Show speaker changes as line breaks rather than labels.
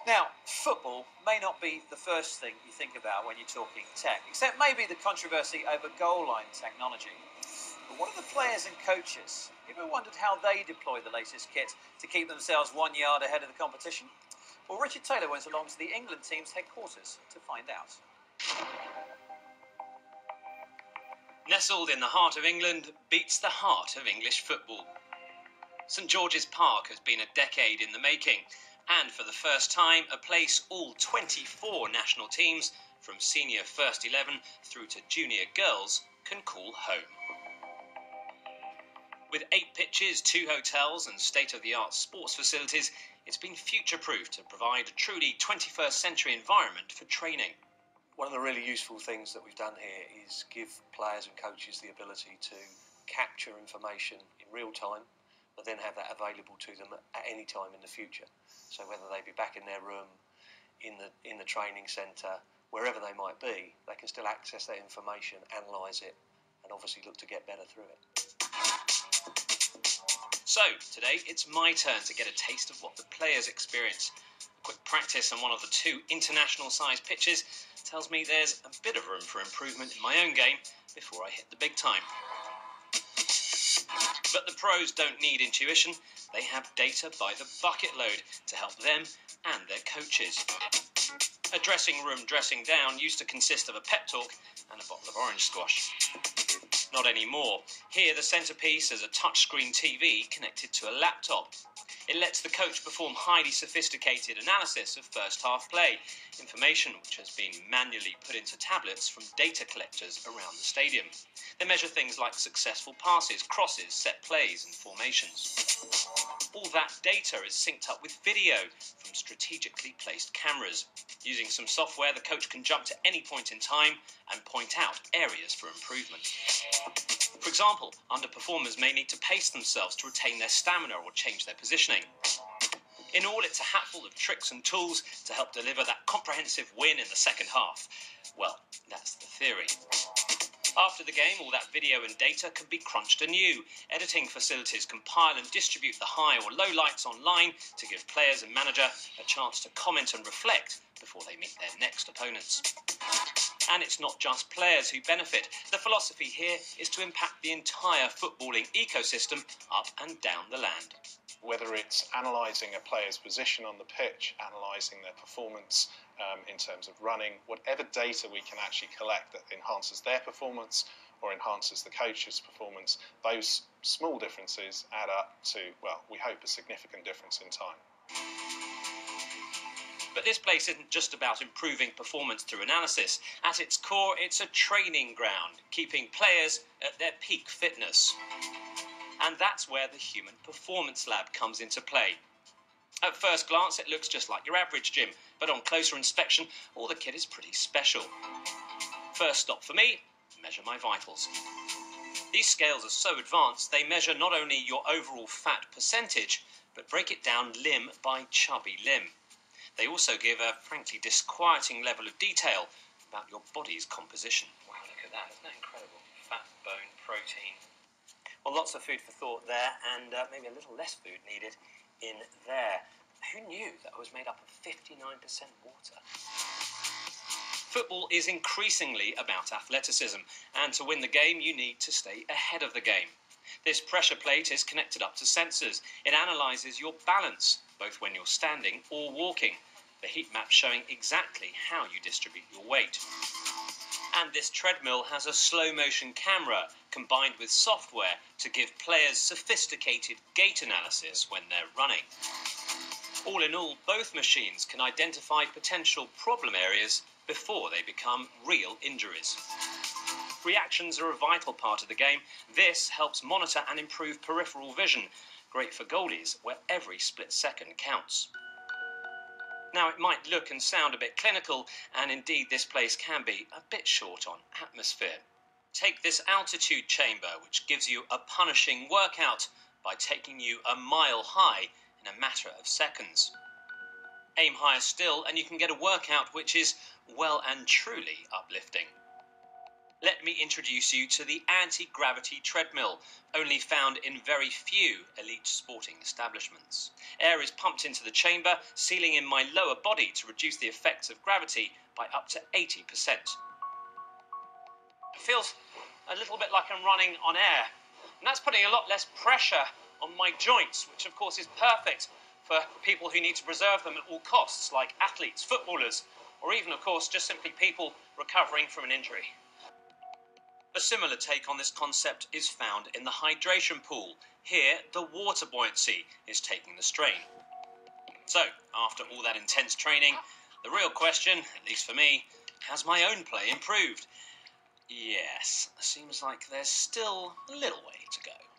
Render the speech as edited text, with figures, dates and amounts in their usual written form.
Now, football may not be the first thing you think about when you're talking tech, except maybe the controversy over goal line technology. But what are the players and coaches? You ever wondered how they deploy the latest kit to keep themselves 1 yard ahead of the competition? Well, Richard Taylor went along to the England team's headquarters to find out.
Nestled in the heart of England beats the heart of English football. St George's Park has been a decade in the making, and for the first time, a place all 24 national teams, from senior first 11 through to junior girls, can call home. With 8 pitches, 2 hotels and state-of-the-art sports facilities, it's been future-proofed to provide a truly 21st century environment for training.
One of the really useful things that we've done here is give players and coaches the ability to capture information in real time, but then have that available to them at any time in the future. So whether they be back in their room, in the training centre, wherever they might be, they can still access that information, analyse it, and obviously look to get better through it.
So, today it's my turn to get a taste of what the players experience. A quick practice on one of the 2 international-sized pitches tells me there's a bit of room for improvement in my own game before I hit the big time. But the pros don't need intuition, they have data by the bucket load to help them and their coaches. A dressing room dressing down used to consist of a pep talk and a bottle of orange squash. Not anymore. Here the centrepiece is a touchscreen TV connected to a laptop. It lets the coach perform highly sophisticated analysis of first half play, information which has been manually put into tablets from data collectors around the stadium. They measure things like successful passes, crosses, set plays and formations. All that data is synced up with video from strategically placed cameras. Using some software, the coach can jump to any point in time and point out areas for improvement. For example, underperformers may need to pace themselves to retain their stamina or change their positioning. In all, it's a hatful of tricks and tools to help deliver that comprehensive win in the second half. Well, that's the theory. After the game, all that video and data can be crunched anew. Editing facilities compile and distribute the high or low lights online to give players and manager a chance to comment and reflect before they meet their next opponents. And it's not just players who benefit. The philosophy here is to impact the entire footballing ecosystem up and down the land.
Whether it's analysing a player's position on the pitch, analysing their performance in terms of running, whatever data we can actually collect that enhances their performance or enhances the coach's performance, those small differences add up to, well, we hope a significant difference in time.
But this place isn't just about improving performance through analysis. At its core, it's a training ground, keeping players at their peak fitness. And that's where the Human Performance Lab comes into play. At first glance, it looks just like your average gym, but on closer inspection, all the kit is pretty special. First stop for me, measure my vitals. These scales are so advanced, they measure not only your overall fat percentage, but break it down limb by chubby limb. They also give a frankly disquieting level of detail about your body's composition. Wow, look at that, isn't that incredible? Fat, bone, protein. Well, lots of food for thought there, and maybe a little less food needed in there. Who knew that it was made up of 59% water? Football is increasingly about athleticism, and to win the game, you need to stay ahead of the game. This pressure plate is connected up to sensors. It analyses your balance, both when you're standing or walking. The heat map showing exactly how you distribute your weight. And this treadmill has a slow-motion camera combined with software to give players sophisticated gait analysis when they're running. All in all, both machines can identify potential problem areas before they become real injuries. Reactions are a vital part of the game. This helps monitor and improve peripheral vision, great for goalies where every split second counts. Now, it might look and sound a bit clinical, and indeed this place can be a bit short on atmosphere. Take this altitude chamber, which gives you a punishing workout by taking you a mile high in a matter of seconds. Aim higher still, and you can get a workout which is well and truly uplifting. Let me introduce you to the anti-gravity treadmill, only found in very few elite sporting establishments. Air is pumped into the chamber, sealing in my lower body to reduce the effects of gravity by up to 80%. It feels a little bit like I'm running on air, and that's putting a lot less pressure on my joints, which of course is perfect for people who need to preserve them at all costs, like athletes, footballers, or even, of course, just simply people recovering from an injury. A similar take on this concept is found in the hydration pool. Here, the water buoyancy is taking the strain. So, after all that intense training, the real question, at least for me, has my own play improved? Yes, seems like there's still a little way to go.